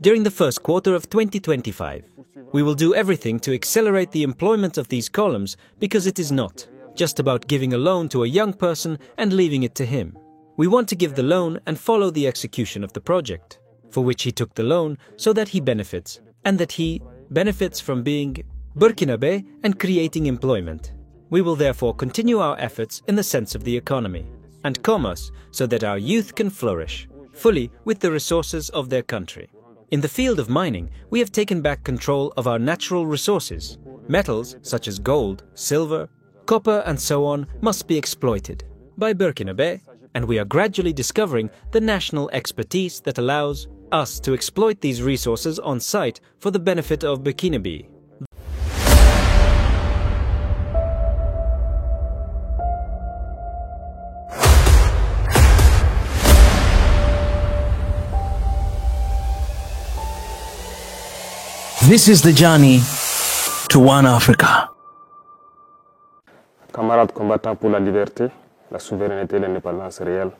during the first quarter of 2025. We will do everything to accelerate the employment of these columns because it is not just about giving a loan to a young person and leaving it to him. We want to give the loan and follow the execution of the project, for which he took the loan so that he benefits, and that he benefits from being Burkinabe and creating employment. We will therefore continue our efforts in the sense of the economy and commerce so that our youth can flourish fully with the resources of their country. In the field of mining, we have taken back control of our natural resources. Metals such as gold, silver, copper and so on must be exploited by Burkinabe, and we are gradually discovering the national expertise that allows us to exploit these resources on site for the benefit of Burkinabe. This is the journey to One Africa. Camarades combattants pour la liberté, la souveraineté et l'indépendance réelle.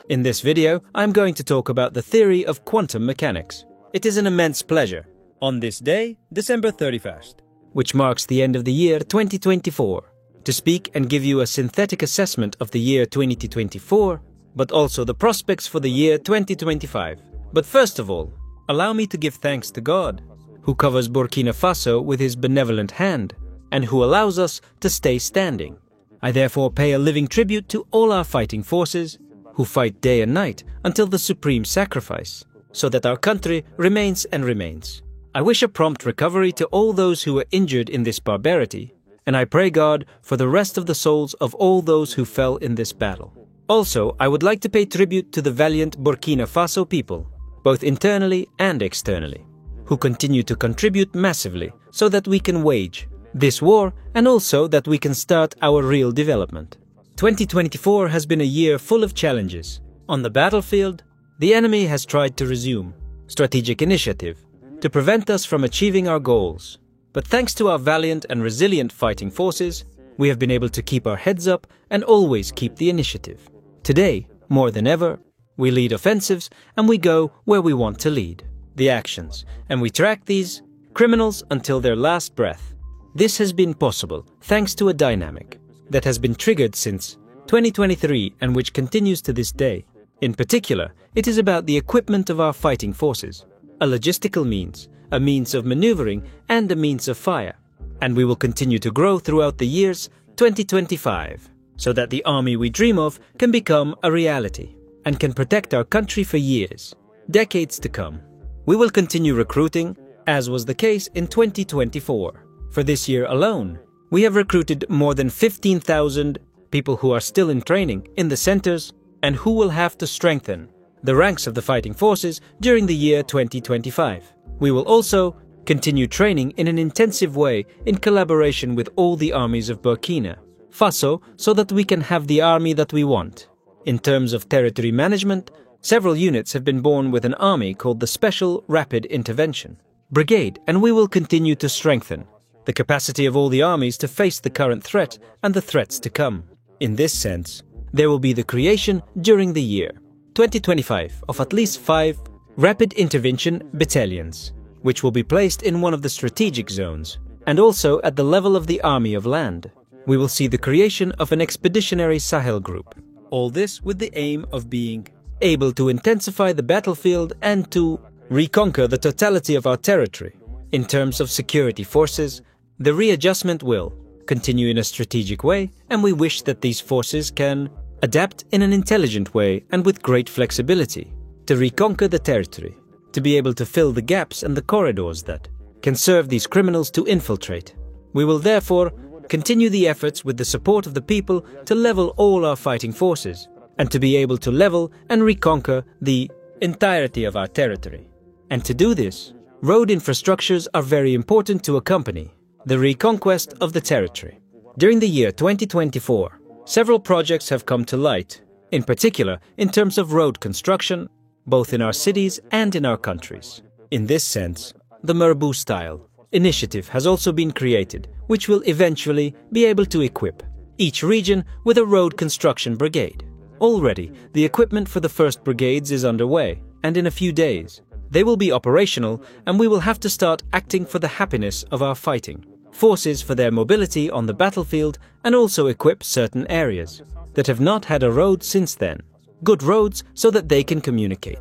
In this video, I'm going to talk about the theory of quantum mechanics. It is an immense pleasure. On this day, December 31st, which marks the end of the year 2024, to speak and give you a synthetic assessment of the year 2024, but also the prospects for the year 2025. But first of all, allow me to give thanks to God, who covers Burkina Faso with his benevolent hand, and who allows us to stay standing. I therefore pay a living tribute to all our fighting forces, who fight day and night until the supreme sacrifice, so that our country remains and remains. I wish a prompt recovery to all those who were injured in this barbarity, and I pray God for the rest of the souls of all those who fell in this battle. Also, I would like to pay tribute to the valiant Burkina Faso people, both internally and externally, who continue to contribute massively so that we can wage this war and also that we can start our real development. 2024 has been a year full of challenges. On the battlefield, the enemy has tried to resume strategic initiative to prevent us from achieving our goals. But thanks to our valiant and resilient fighting forces, we have been able to keep our heads up and always keep the initiative. Today, more than ever, we lead offensives and we go where we want to lead the actions, and we track these criminals until their last breath. This has been possible thanks to a dynamic that has been triggered since 2023 and which continues to this day. In particular, it is about the equipment of our fighting forces, a logistical means, a means of maneuvering and a means of fire. And we will continue to grow throughout the years 2025, so that the army we dream of can become a reality and can protect our country for years, decades to come. We will continue recruiting, as was the case in 2024. For this year alone, we have recruited more than 15,000 people who are still in training in the centers and who will have to strengthen the ranks of the fighting forces during the year 2025. We will also continue training in an intensive way in collaboration with all the armies of Burkina Faso so that we can have the army that we want. In terms of territory management, several units have been born with an army called the Special Rapid Intervention Brigade, and we will continue to strengthen the capacity of all the armies to face the current threat and the threats to come. In this sense, there will be the creation during the year 2025 of at least 5 rapid intervention battalions, which will be placed in one of the strategic zones, and also at the level of the Army of Land. We will see the creation of an expeditionary Sahel group. All this with the aim of being able to intensify the battlefield and to reconquer the totality of our territory. In terms of security forces, the readjustment will continue in a strategic way, and we wish that these forces can adapt in an intelligent way and with great flexibility to reconquer the territory, to be able to fill the gaps and the corridors that can serve these criminals to infiltrate. We will therefore continue the efforts with the support of the people to level all our fighting forces and to be able to level and reconquer the entirety of our territory. And to do this, road infrastructures are very important to accompany the reconquest of the territory. During the year 2024, several projects have come to light, in particular in terms of road construction, both in our cities and in our countries. In this sense, the Murbu style initiative has also been created, which will eventually be able to equip each region with a road construction brigade. Already, the equipment for the first brigades is underway, and in a few days, They will be operational, and we will have to start acting for the happiness of our fighting forces, for their mobility on the battlefield, and also equip certain areas that have not had a road since then. Good roads so that they can communicate.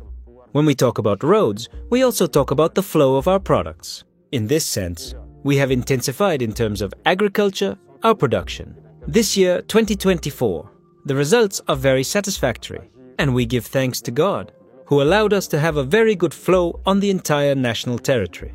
When we talk about roads, we also talk about the flow of our products. In this sense, we have intensified in terms of agriculture, our production. This year, 2024, the results are very satisfactory, and we give thanks to God, who allowed us to have a very good flow on the entire national territory.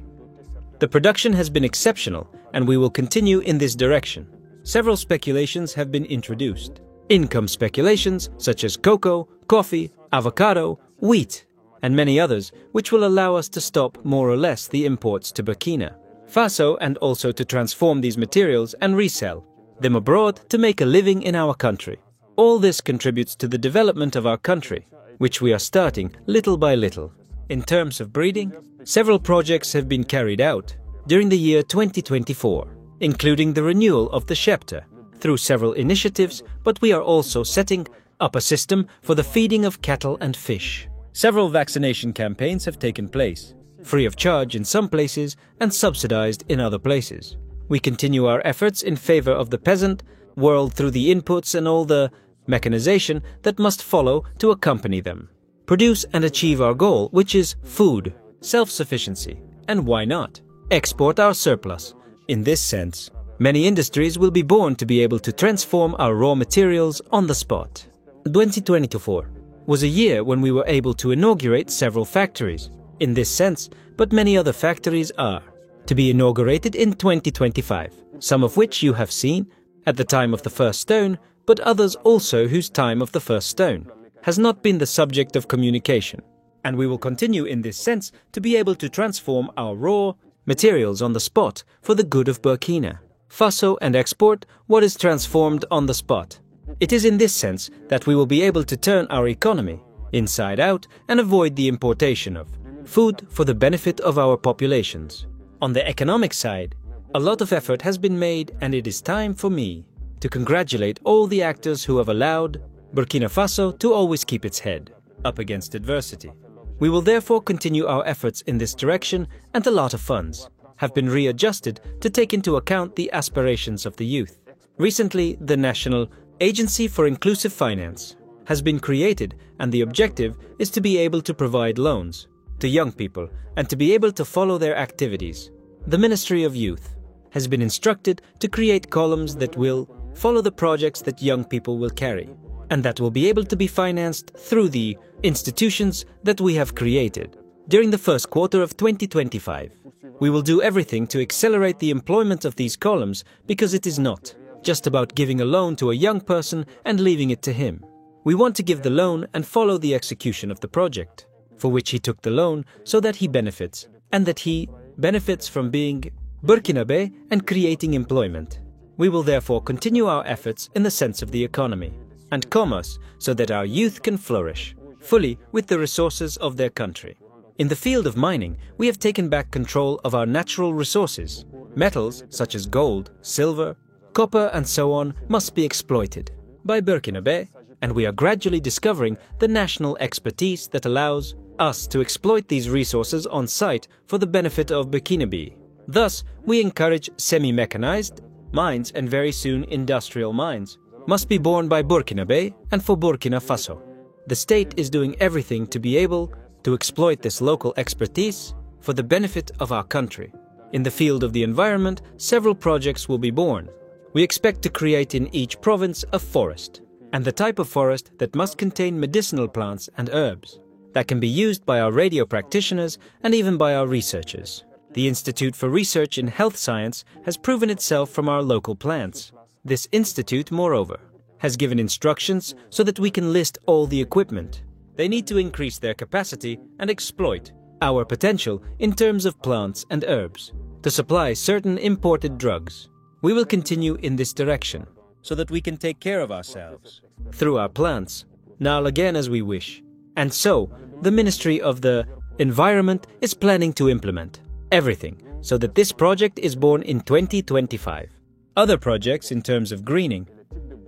The production has been exceptional, and we will continue in this direction. Several speculations have been introduced. Income speculations such as cocoa, coffee, avocado, wheat, and many others, which will allow us to stop more or less the imports to Burkina Faso, and also to transform these materials and resell them abroad to make a living in our country. All this contributes to the development of our country, which we are starting little by little. In terms of breeding, several projects have been carried out during the year 2024, including the renewal of the scepter through several initiatives, but we are also setting up a system for the feeding of cattle and fish. Several vaccination campaigns have taken place, free of charge in some places and subsidized in other places. We continue our efforts in favor of the peasant world through the inputs and all the mechanization that must follow to accompany them. Produce and achieve our goal, which is food, self-sufficiency, and why not export our surplus. In this sense, many industries will be born to be able to transform our raw materials on the spot. 2024 was a year when we were able to inaugurate several factories in this sense, but many other factories are to be inaugurated in 2025, some of which you have seen at the time of the first stone, but others also whose time of the first stone has not been the subject of communication. And we will continue in this sense to be able to transform our raw materials on the spot for the good of Burkina Faso and export what is transformed on the spot. It is in this sense that we will be able to turn our economy inside out and avoid the importation of food for the benefit of our populations. On the economic side, a lot of effort has been made, and it is time for me to congratulate all the actors who have allowed Burkina Faso to always keep its head up against adversity. We will therefore continue our efforts in this direction, and a lot of funds have been readjusted to take into account the aspirations of the youth. Recently, the National Agency for Inclusive Finance has been created, and the objective is to be able to provide loans to young people and to be able to follow their activities. The Ministry of Youth has been instructed to create columns that will follow the projects that young people will carry, and that will be able to be financed through the institutions that we have created. During the first quarter of 2025, we will do everything to accelerate the employment of these columns, because it is not just about giving a loan to a young person and leaving it to him. We want to give the loan and follow the execution of the project for which he took the loan, so that he benefits, and that he benefits from being Burkinabe and creating employment. We will therefore continue our efforts in the sense of the economy and commerce, so that our youth can flourish fully with the resources of their country. In the field of mining, we have taken back control of our natural resources. Metals such as gold, silver, copper and so on must be exploited by Burkinabe, and we are gradually discovering the national expertise that allows us to exploit these resources on site for the benefit of Burkinabe. Thus, we encourage semi-mechanized mines, and very soon industrial mines must be borne by Burkinabe and for Burkina Faso. The state is doing everything to be able to exploit this local expertise for the benefit of our country. In the field of the environment, several projects will be born. We expect to create in each province a forest, and the type of forest that must contain medicinal plants and herbs that can be used by our radio practitioners and even by our researchers. The Institute for Research in Health Science has proven itself from our local plants. This institute, moreover, has given instructions so that we can list all the equipment. They need to increase their capacity and exploit our potential in terms of plants and herbs to supply certain imported drugs. We will continue in this direction so that we can take care of ourselves through our plants, now again as we wish. And so, the Ministry of the Environment is planning to implement everything so that this project is born in 2025. Other projects in terms of greening,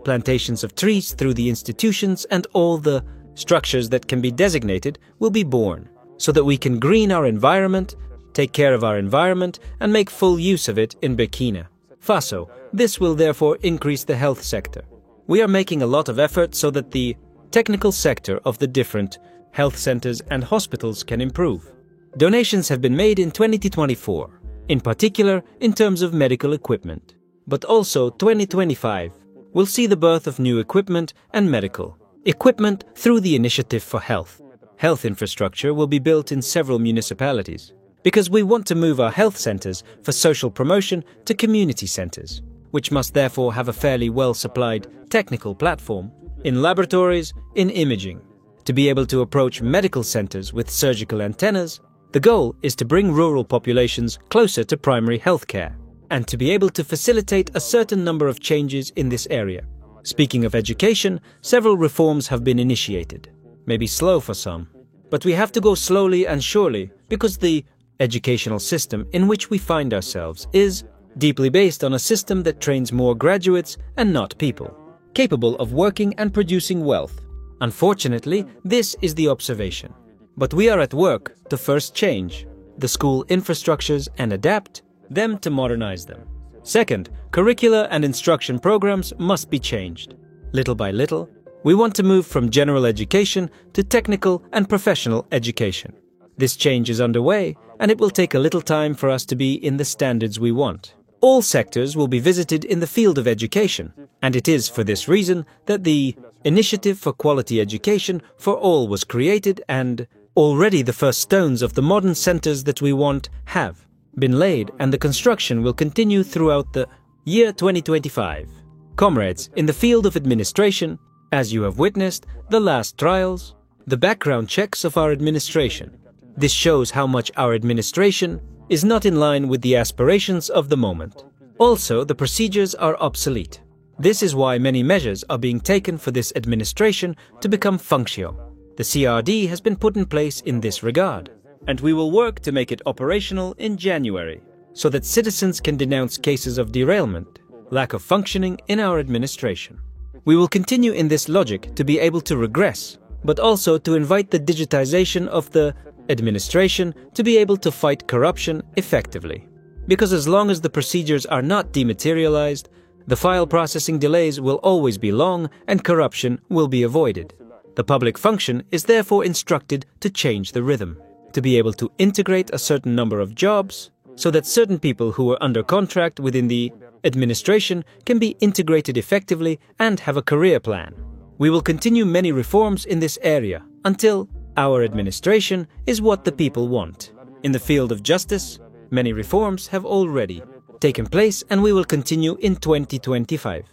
plantations of trees through the institutions and all the structures that can be designated will be born. so that we can green our environment, take care of our environment, and make full use of it in Burkina Faso. This will therefore increase the health sector. We are making a lot of effort so that the technical sector of the different health centers and hospitals can improve. Donations have been made in 2024, in particular in terms of medical equipment. But also 2025 will see the birth of new equipment and medical equipment through the Initiative for Health. Health infrastructure will be built in several municipalities because we want to move our health centers for social promotion to community centers, which must therefore have a fairly well-supplied technical platform in laboratories, in imaging. To be able to approach medical centers with surgical antennas, the goal is to bring rural populations closer to primary health care and to be able to facilitate a certain number of changes in this area. Speaking of education, several reforms have been initiated. Maybe slow for some, but we have to go slowly and surely because the educational system in which we find ourselves is deeply based on a system that trains more graduates and not people, capable of working and producing wealth. Unfortunately, this is the observation. But we are at work to first change the school infrastructures and adapt them to modernize them. Second, curricula and instruction programs must be changed. Little by little, we want to move from general education to technical and professional education. This change is underway, and it will take a little time for us to be in the standards we want. All sectors will be visited in the field of education, and it is for this reason that the Initiative for Quality Education for All was created, and already the first stones of the modern centers that we want have been laid, and the construction will continue throughout the year 2025. Comrades, in the field of administration, as you have witnessed the last trials, the background checks of our administration. This shows how much our administration is not in line with the aspirations of the moment. Also, the procedures are obsolete. This is why many measures are being taken for this administration to become functional. The CRD has been put in place in this regard, and we will work to make it operational in January, so that citizens can denounce cases of derailment, lack of functioning in our administration. We will continue in this logic to be able to regress, but also to invite the digitization of the administration to be able to fight corruption effectively. Because as long as the procedures are not dematerialized, the file processing delays will always be long and corruption will be avoided. The public function is therefore instructed to change the rhythm, to be able to integrate a certain number of jobs so that certain people who are under contract within the administration can be integrated effectively and have a career plan. We will continue many reforms in this area until our administration is what the people want. In the field of justice, many reforms have already taken place and we will continue in 2025.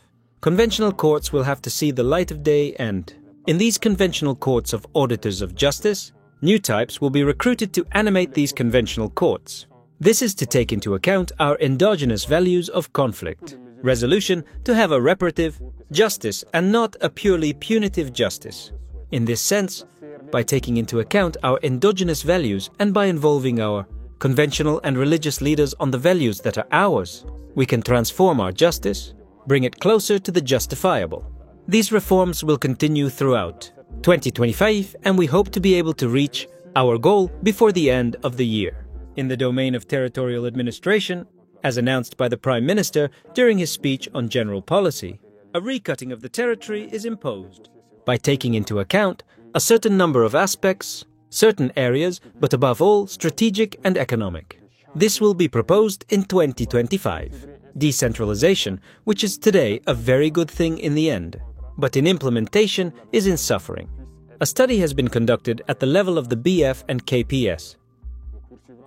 Conventional courts will have to see the light of day, and in these conventional courts of auditors of justice, new types will be recruited to animate these conventional courts. This is to take into account our endogenous values of conflict, resolution, to have a reparative justice and not a purely punitive justice. In this sense, by taking into account our endogenous values and by involving our conventional and religious leaders on the values that are ours, we can transform our justice, bring it closer to the justifiable. These reforms will continue throughout 2025, and we hope to be able to reach our goal before the end of the year. In the domain of territorial administration, as announced by the Prime Minister during his speech on general policy, a recutting of the territory is imposed by taking into account a certain number of aspects, certain areas, but above all strategic and economic. This will be proposed in 2025. Decentralization, which is today a very good thing in the end, but in implementation is in suffering. A study has been conducted at the level of the BF and KPS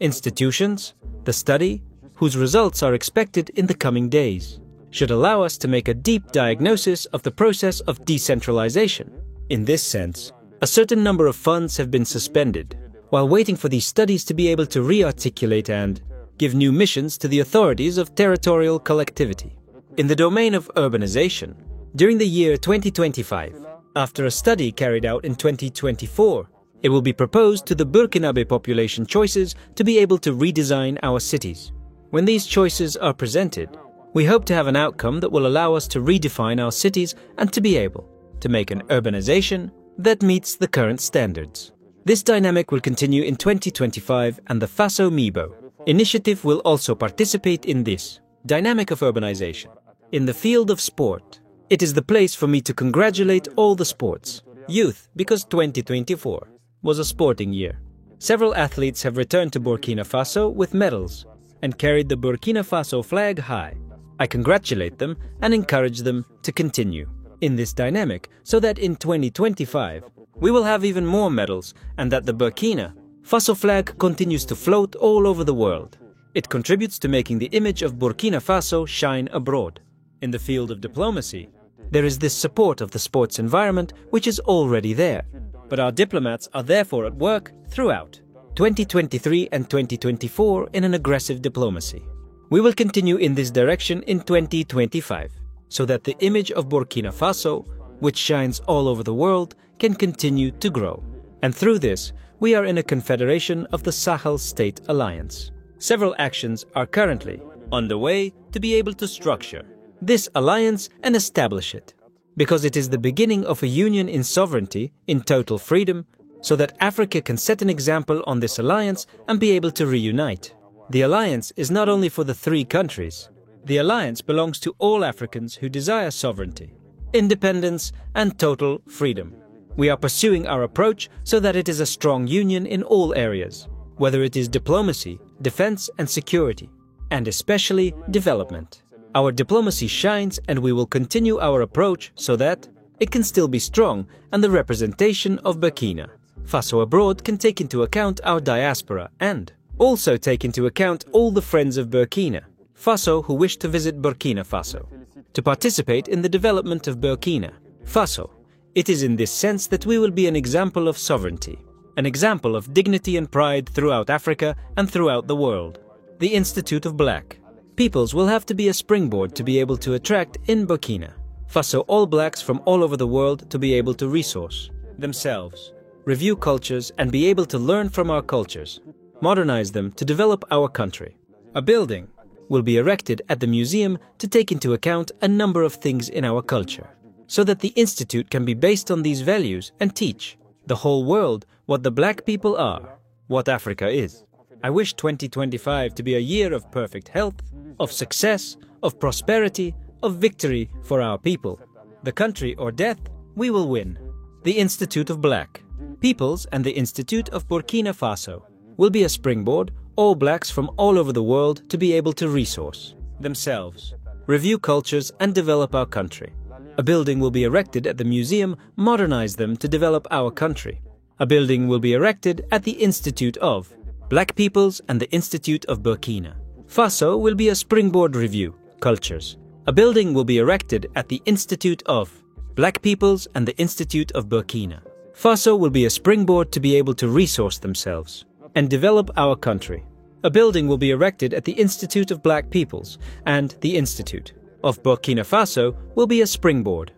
institutions. The study, whose results are expected in the coming days, should allow us to make a deep diagnosis of the process of decentralization. In this sense, a certain number of funds have been suspended, while waiting for these studies to be able to re-articulate and give new missions to the authorities of territorial collectivity. In the domain of urbanization, during the year 2025, after a study carried out in 2024, it will be proposed to the Burkinabe population choices to be able to redesign our cities. When these choices are presented, we hope to have an outcome that will allow us to redefine our cities and to be able to make an urbanization that meets the current standards. This dynamic will continue in 2025, and the Faso Mibo initiative will also participate in this dynamic of urbanization. In the field of sport, it is the place for me to congratulate all the sports youth, because 2024 was a sporting year. Several athletes have returned to Burkina Faso with medals and carried the Burkina Faso flag high. I congratulate them and encourage them to continue in this dynamic so that in 2025 we will have even more medals and that the Burkina Faso flag continues to float all over the world. It contributes to making the image of Burkina Faso shine abroad. In the field of diplomacy, there is this support of the sports environment which is already there, but our diplomats are therefore at work throughout 2023 and 2024 in an aggressive diplomacy. We will continue in this direction in 2025, so that the image of Burkina Faso, which shines all over the world, can continue to grow. And through this, we are in a confederation of the Sahel State Alliance. Several actions are currently underway to be able to structure this alliance and establish it, because it is the beginning of a union in sovereignty, in total freedom, so that Africa can set an example on this alliance and be able to reunite. The alliance is not only for the 3 countries. The alliance belongs to all Africans who desire sovereignty, independence, and total freedom. We are pursuing our approach so that it is a strong union in all areas, whether it is diplomacy, defense, and security, and especially development. Our diplomacy shines, and we will continue our approach so that it can still be strong, and the representation of Burkina Faso abroad can take into account our diaspora and also take into account all the friends of Burkina Faso who wish to visit Burkina Faso to participate in the development of Burkina Faso. It is in this sense that we will be an example of sovereignty, an example of dignity and pride throughout Africa and throughout the world. The Institute of Black Peoples will have to be a springboard to be able to attract in Burkina Faso all blacks from all over the world to be able to resource themselves, review cultures, and be able to learn from our cultures, modernize them to develop our country. A building will be erected at the museum to take into account a number of things in our culture, so that the institute can be based on these values and teach the whole world what the black people are, what Africa is. I wish 2025 to be a year of perfect health, of success, of prosperity, of victory for our people. The country or death, we will win. The Institute of Black Peoples and the Institute of Burkina Faso will be a springboard, all blacks from all over the world to be able to resource themselves, review cultures, and develop our country. A building will be erected at the museum, modernize them to develop our country. A building will be erected at the Institute of Black Peoples and the Institute of Burkina Faso will be a springboard, review cultures. A building will be erected at the Institute of Black Peoples and the Institute of Burkina Faso will be a springboard to be able to resource themselves and develop our country. A building will be erected at the Institute of Black Peoples, and the Institute of Burkina Faso will be a springboard.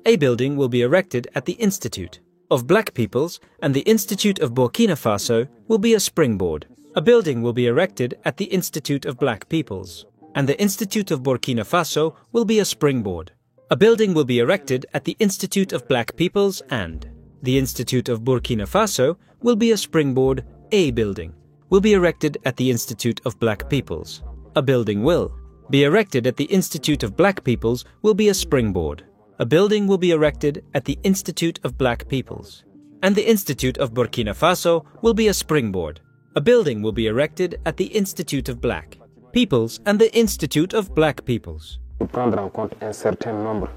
A building will be erected at the Institute of Black Peoples, and the Institute of Burkina Faso will be a springboard. A building will be erected at the Institute of Black Peoples, and the Institute of Burkina Faso will be a springboard. A building will be erected at the Institute of Black Peoples, and the Institute of Burkina Faso will be a springboard. A building will be erected at the Institute of Black Peoples. A building will be erected at the Institute of Black Peoples will be a springboard. A building will be erected at the Institute of Black Peoples, and the Institute of Burkina Faso will be a springboard. A building will be erected at the Institute of Black Peoples and the Institute of Black Peoples. Pour prendre en compte un certain nombre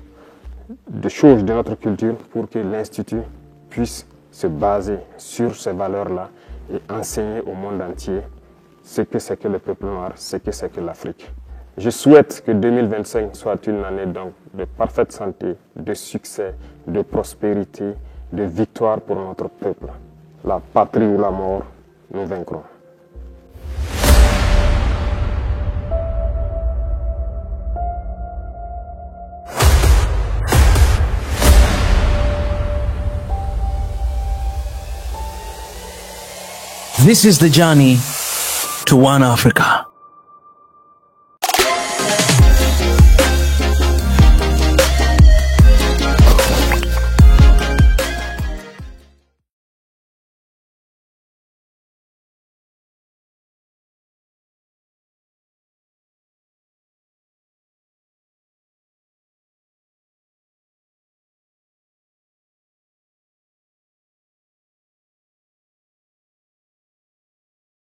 de choses de notre culture pour que l'Institut puisse se baser sur ces valeurs-là et enseigner au monde entier ce que c'est que le peuple noir, ce que c'est que l'Afrique. Je souhaite que 2025 soit une année donc de parfaite santé, de succès, de prospérité, de victoire pour notre peuple. La patrie ou la mort, nous vaincrons. This is the journey to one Africa.